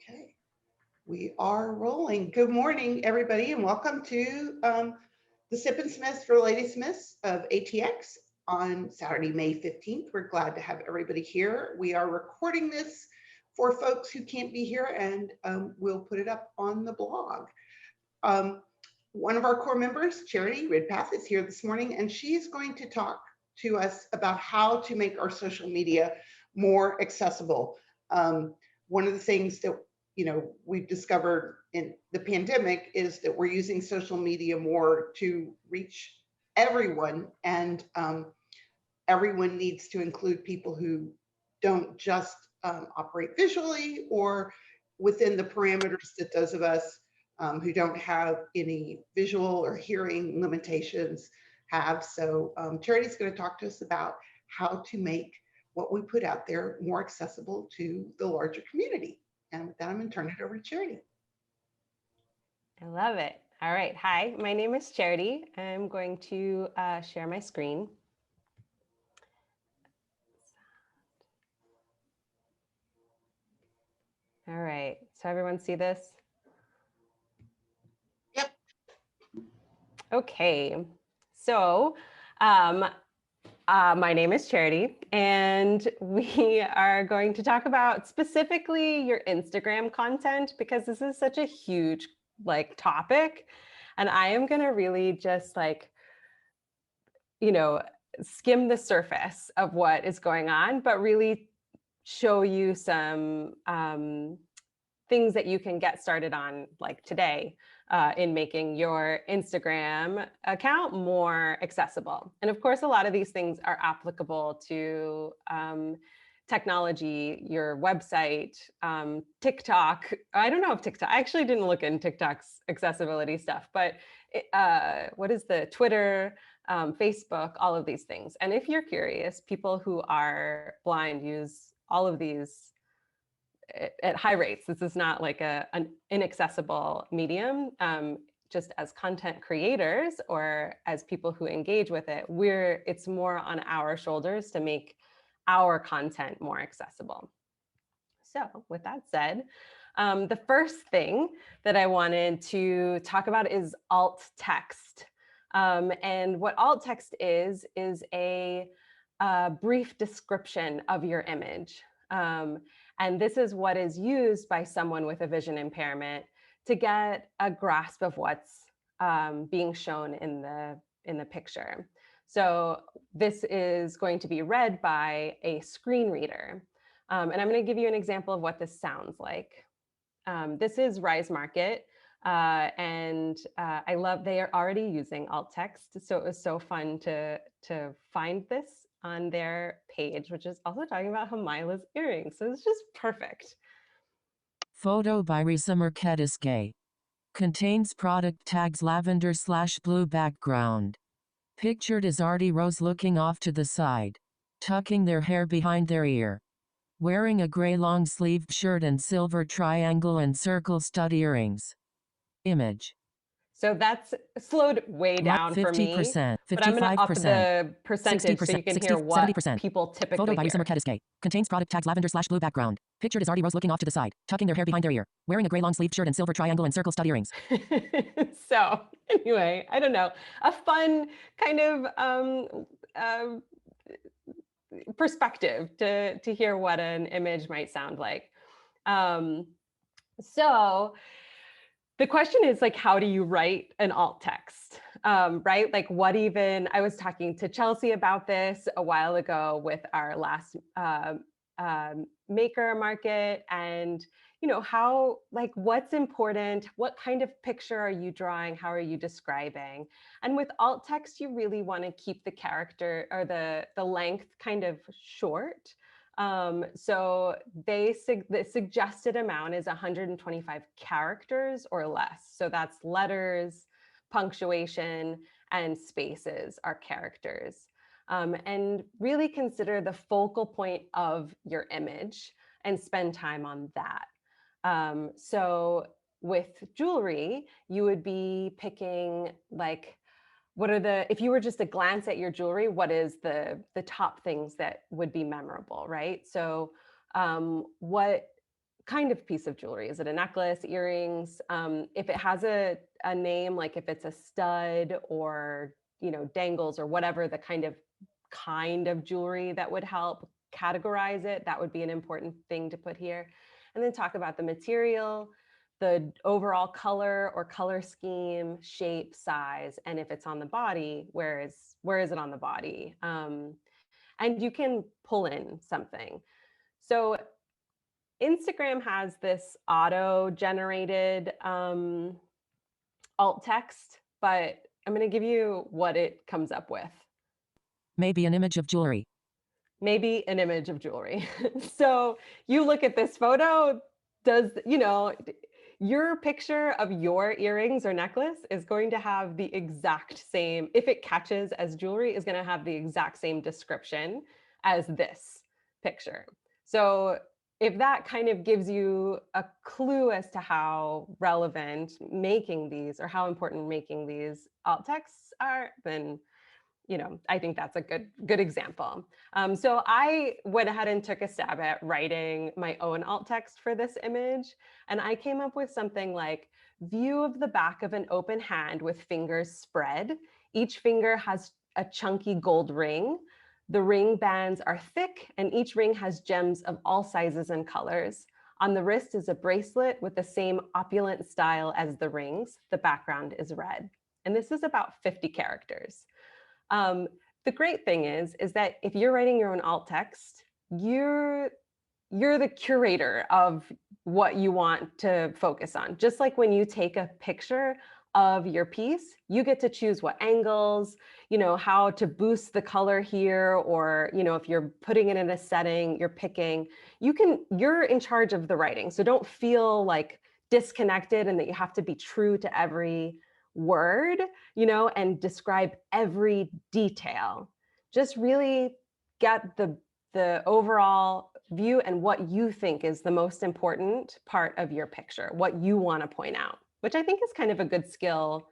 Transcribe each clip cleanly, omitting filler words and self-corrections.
Okay, we are rolling. Good morning, everybody, and welcome to the Sip and Smith for Ladysmiths of ATX on Saturday, May 15th. We're glad to have everybody here. We are recording this for folks who can't be here, and we'll put it up on the blog. Um, One of our core members, Charity Redpath, is here this morning, and she's going to talk to us about how to make our social media more accessible. One of the things that we've discovered in the pandemic is that we're using social media more to reach everyone, and everyone needs to include people who don't just operate visually or within the parameters that those of us who don't have any visual or hearing limitations have. So Charity's going to talk to us about how to make what we put out there more accessible to the larger community. And with that, I'm going to turn it over to Charity. I love it. All right. Hi, my name is Charity. I'm going to share my screen. All right. So everyone see this? Yep. Okay. So my name is Charity, and we are going to talk about specifically your Instagram content because this is such a huge topic. And I am going to really just skim the surface of what is going on, but really show you some things that you can get started on today in making your Instagram account more accessible. And of course, a lot of these things are applicable to technology, your website, TikTok. I don't know if TikTok, I actually didn't look in TikTok's accessibility stuff, but what is the Twitter, Facebook, all of these things. And if you're curious, people who are blind use all of these at high rates. This is not like an inaccessible medium. Just as content creators or as people who engage with it, it's more on our shoulders to make our content more accessible. So with that said, the first thing that I wanted to talk about is alt text. And what alt text is a brief description of your image. And this is what is used by someone with a vision impairment to get a grasp of what's being shown in the picture. So this is going to be read by a screen reader. And I'm going to give you an example of what this sounds like. This is Rise Market. And I love, they are already using alt text. So it was so fun to find this on their page, which is also talking about Hamila's earrings. So it's just perfect. Photo by Risa Mercedes. Contains product tags lavender/blue background. Pictured is Artie Rose looking off to the side, tucking their hair behind their ear. Wearing a gray long-sleeved shirt and silver triangle and circle stud earrings. Image. So that's slowed way down for me, 50%, but I'm going to up 55%, the percentage so you can 60, hear what 70%. people typically Photo by hear. Risa Mercedes. Contains product tags lavender/blue background. Pictured is Artie Rose looking off to the side, tucking their hair behind their ear. Wearing a gray long-sleeved shirt and silver triangle and circle stud earrings. So anyway, I don't know, a fun kind of perspective to hear what an image might sound like. So the question is how do you write an alt text, right? I was talking to Chelsea about this a while ago with our last maker market, and how, what's important, what kind of picture are you drawing, how are you describing? And with alt text, you really want to keep the character or the length kind of short. So the suggested amount is 125 characters or less. So that's letters, punctuation, and spaces are characters. And really consider the focal point of your image and spend time on that. So with jewelry, you would be picking if you were just to glance at your jewelry, what is the top things that would be memorable, right? So what kind of piece of jewelry. Is it a necklace, earrings? If it has a name, like if it's a stud or, dangles or whatever, the kind of jewelry that would help categorize it, that would be an important thing to put here. And then talk about the material, the overall color or color scheme, shape, size, and if it's on the body, where is it on the body? And you can pull in something. So Instagram has this auto-generated alt text, but I'm going to give you what it comes up with. Maybe an image of jewelry. Maybe an image of jewelry. So you look at this photo, your picture of your earrings or necklace is going to have the exact same, if it catches as jewelry, is going to have the exact same description as this picture. So if that kind of gives you a clue as to how relevant making these or how important making these alt texts are, then I think that's a good example. So I went ahead and took a stab at writing my own alt text for this image. And I came up with something like, view of the back of an open hand with fingers spread. Each finger has a chunky gold ring. The ring bands are thick and each ring has gems of all sizes and colors. On the wrist is a bracelet with the same opulent style as the rings. The background is red. And this is about 50 characters. The great thing is that if you're writing your own alt text, you're the curator of what you want to focus on. Just like when you take a picture of your piece, you get to choose what angles, how to boost the color here, or, if you're putting it in a setting, you're picking, you're in charge of the writing. So don't feel like disconnected and that you have to be true to every word, and describe every detail. Just really get the overall view and what you think is the most important part of your picture, what you want to point out, which I think is kind of a good skill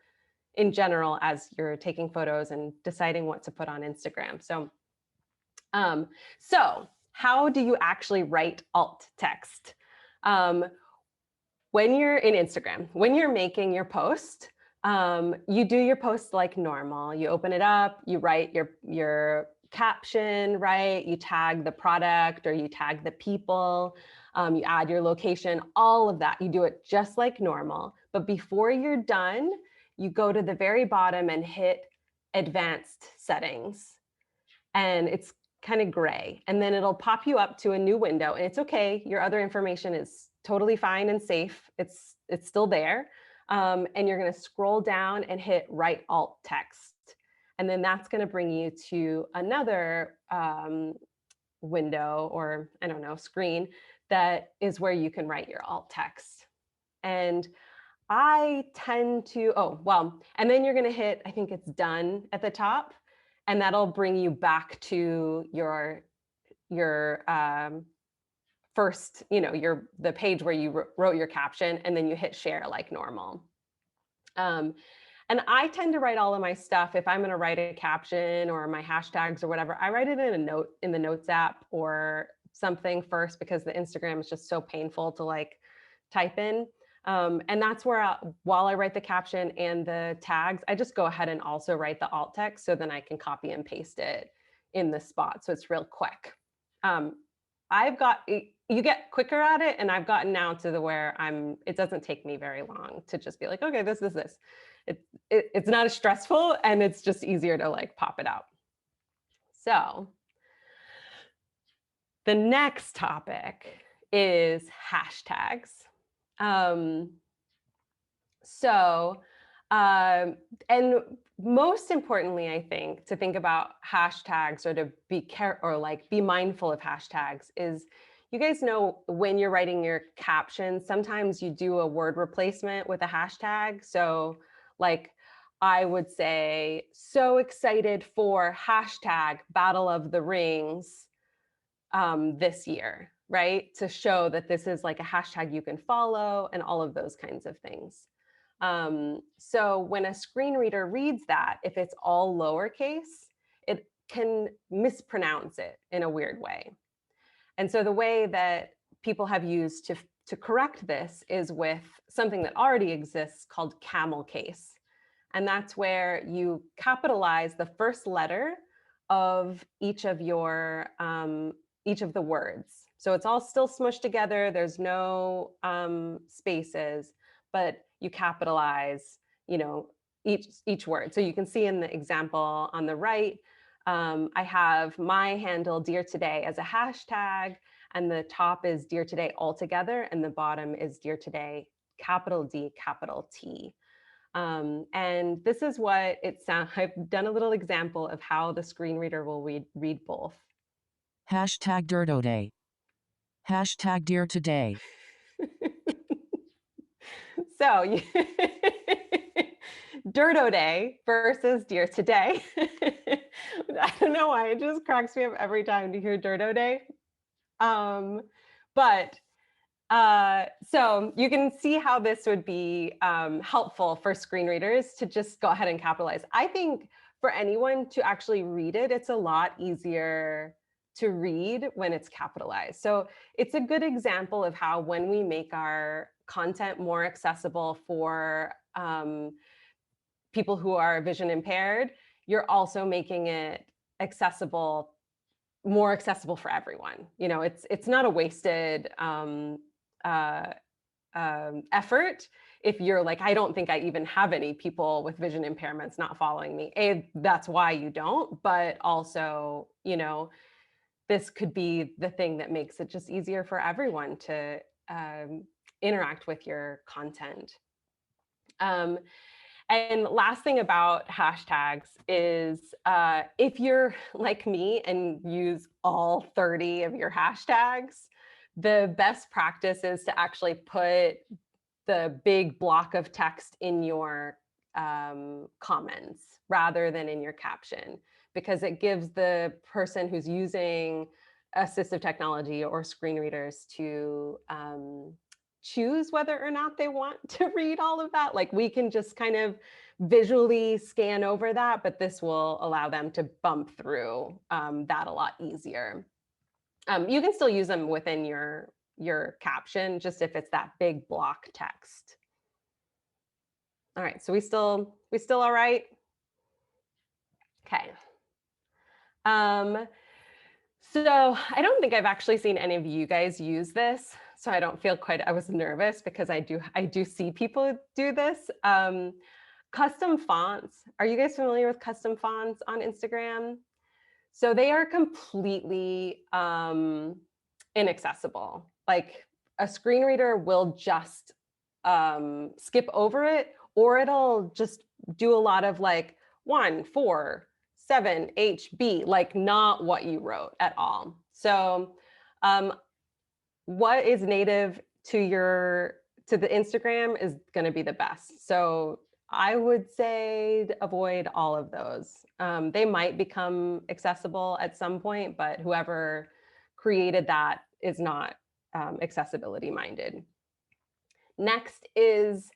in general as you're taking photos and deciding what to put on Instagram. So how do you actually write alt text? When you're in Instagram, when you're making your post, you do your post like normal. You open it up, you write your caption, right? You tag the product or you tag the people, you add your location, all of that. You do it just like normal. But before you're done, you go to the very bottom and hit advanced settings. And it's kind of gray. And then it'll pop you up to a new window. And it's okay. Your other information is totally fine and safe. It's still there. And you're going to scroll down and hit write alt text. And then that's going to bring you to another window or, I don't know, screen that is where you can write your alt text. And I tend to, and then you're going to hit, I think it's done at the top, and that'll bring you back to your first, the page where you wrote your caption, and then you hit share like normal. And I tend to write all of my stuff. If I'm going to write a caption or my hashtags or whatever, I write it in a note in the Notes app or something first, because the Instagram is just so painful to like type in. And that's where while I write the caption and the tags, I just go ahead and also write the alt text, so then I can copy and paste it in the spot. So it's real quick. You get quicker at it, and I've gotten now to the where it doesn't take me very long to just be like, okay, this. It's not as stressful, and it's just easier to like pop it out. So the next topic is hashtags. And most importantly, I think, to think about hashtags or to be mindful of hashtags is, you guys know when you're writing your caption, sometimes you do a word replacement with a hashtag. So like I would say, so excited for hashtag Battle of the Rings this year, right? To show that this is like a hashtag you can follow and all of those kinds of things. So when a screen reader reads that, if it's all lowercase, it can mispronounce it in a weird way. And so the way that people have used to to correct this is with something that already exists called camel case. And that's where you capitalize the first letter of each of your each of the words. So it's all still smushed together. There's no spaces, but you capitalize, you know, each word. So you can see in the example on the right, I have my handle Dear Today as a hashtag, and the top is Dear Today altogether, and the bottom is Dear Today, capital D, capital T. And this is what it sounds, I've done a little example of how the screen reader will read both. Hashtag Dirto Day. Hashtag Dear Today. So Dirto Day versus Dear Today. I don't know why, it just cracks me up every time to hear Dirto Day. So you can see how this would be helpful for screen readers to just go ahead and capitalize. I think for anyone to actually read it, it's a lot easier to read when it's capitalized. So it's a good example of how when we make our content more accessible for people who are vision impaired, you're also making it accessible, more accessible for everyone. You know, it's not a wasted effort if you're like, I don't think I even have any people with vision impairments not following me. That's why you don't, but also, you know, this could be the thing that makes it just easier for everyone to interact with your content. And last thing about hashtags is if you're like me and use all 30 of your hashtags, the best practice is to actually put the big block of text in your comments rather than in your caption, because it gives the person who's using assistive technology or screen readers to choose whether or not they want to read all of that. Like we can just kind of visually scan over that, but this will allow them to bump through that a lot easier. You can still use them within your caption, just if it's that big block text. All right, so we still all right? Okay. So I don't think I've actually seen any of you guys use this, so I don't feel quite, I was nervous because I do see people do this. Custom fonts. Are you guys familiar with custom fonts on Instagram? So they are completely inaccessible. Like a screen reader will just skip over it, or it'll just do a lot of like 1, 4, 7, HB, like not what you wrote at all. So what is native to the Instagram is going to be the best. So I would say avoid all of those. They might become accessible at some point, but whoever created that is not accessibility minded. Next is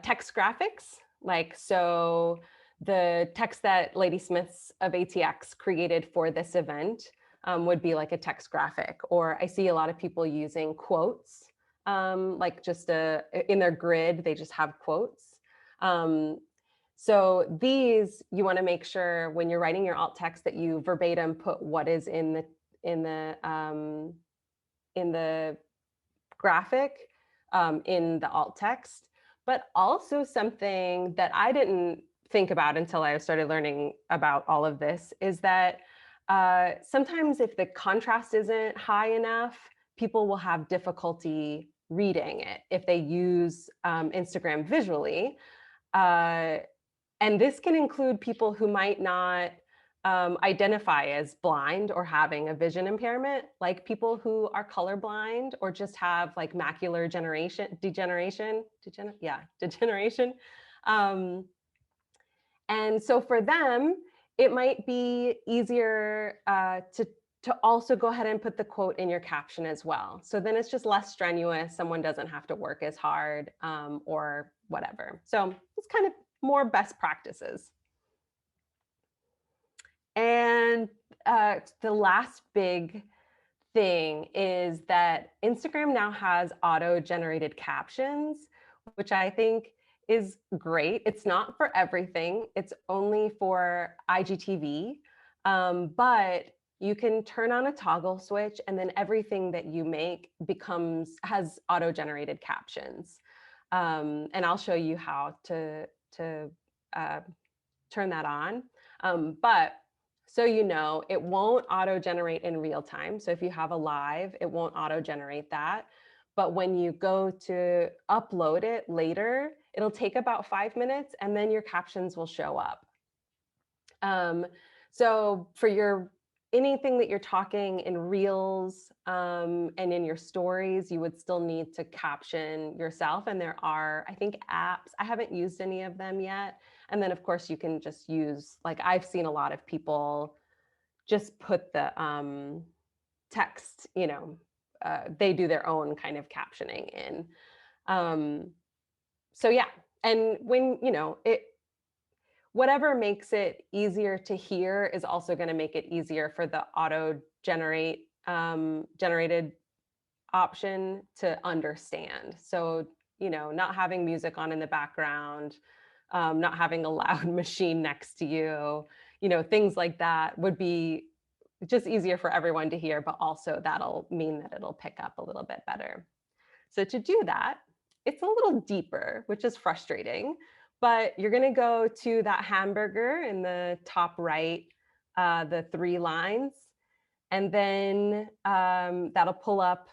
text graphics. Like, so the text that Ladysmiths of ATX created for this event would be like a text graphic, or I see a lot of people using quotes, like just in their grid, they just have quotes. So these, you want to make sure when you're writing your alt text that you verbatim put what is in the graphic in the alt text. But also something that I didn't think about until I started learning about all of this is that sometimes if the contrast isn't high enough, people will have difficulty reading it if they use Instagram visually. And this can include people who might not identify as blind or having a vision impairment, like people who are colorblind or just have like macular degeneration. And so for them, it might be easier to also go ahead and put the quote in your caption as well. So then it's just less strenuous. Someone doesn't have to work as hard or whatever. So it's kind of more best practices. And the last big thing is that Instagram now has auto-generated captions, which I think is great. It's not for everything. It's only for IGTV, but you can turn on a toggle switch, and then everything that you make has auto-generated captions. And I'll show you how to uh, turn that on. But so you know, it won't auto-generate in real time. So if you have a live, it won't auto-generate that. But when you go to upload it later, it'll take about 5 minutes, and then your captions will show up. So for anything that you're talking in reels and in your stories, you would still need to caption yourself. And there are, I think, apps. I haven't used any of them yet. And then, of course, you can just use, like, I've seen a lot of people just put the text, they do their own kind of captioning in. So yeah, and when, whatever makes it easier to hear is also going to make it easier for the generated option to understand. So, not having music on in the background, not having a loud machine next to you, things like that would be just easier for everyone to hear, but also that'll mean that it'll pick up a little bit better. So to do that, it's a little deeper, which is frustrating, but you're going to go to that hamburger in the top right, the 3 lines, and then that'll pull up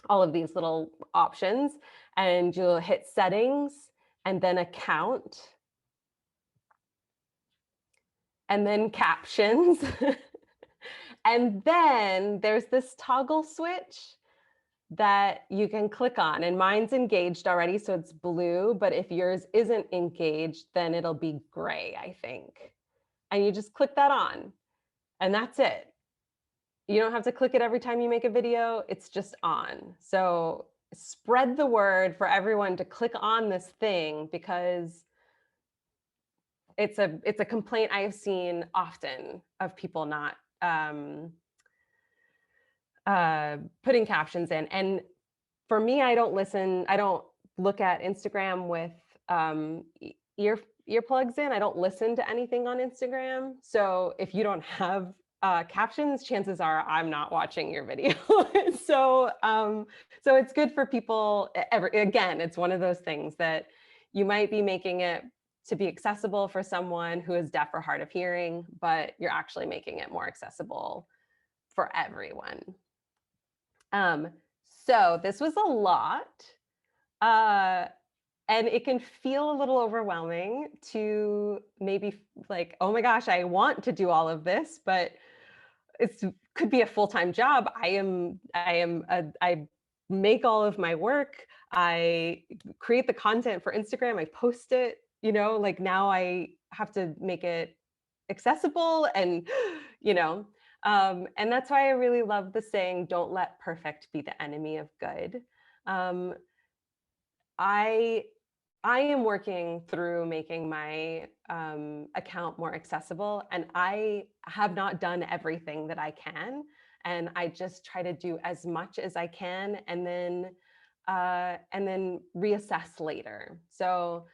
all of these little options, and you'll hit settings and then account and then captions. And then there's this toggle switch that you can click on, and mine's engaged already, so it's blue, but if yours isn't engaged, then it'll be gray, I think. And you just click that on, and that's it. You don't have to click it every time you make a video, it's just on. So spread the word for everyone to click on this thing, because it's a complaint I've seen often of people not putting captions in. And for me, I don't look at Instagram with earplugs in. I don't listen to anything on Instagram. So if you don't have captions, chances are I'm not watching your video. So it's good for people. Again, it's one of those things that you might be making it to be accessible for someone who is deaf or hard of hearing, but you're actually making it more accessible for everyone. So this was a lot, and it can feel a little overwhelming to maybe like, oh my gosh, I want to do all of this, but it could be a full-time job. I make all of my work. I create the content for Instagram. I post it, like now I have to make it accessible, and, and that's why I really love the saying, don't let perfect be the enemy of good. I am working through making my account more accessible, and I have not done everything that I can. And I just try to do as much as I can, and then reassess later. So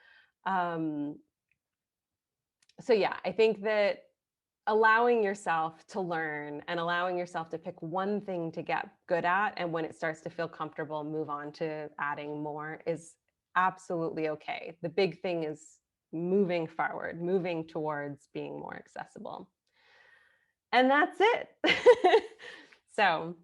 yeah, I think that allowing yourself to learn and allowing yourself to pick one thing to get good at, and when it starts to feel comfortable, move on to adding more, is absolutely okay. The big thing is moving forward, moving towards being more accessible. And that's it. So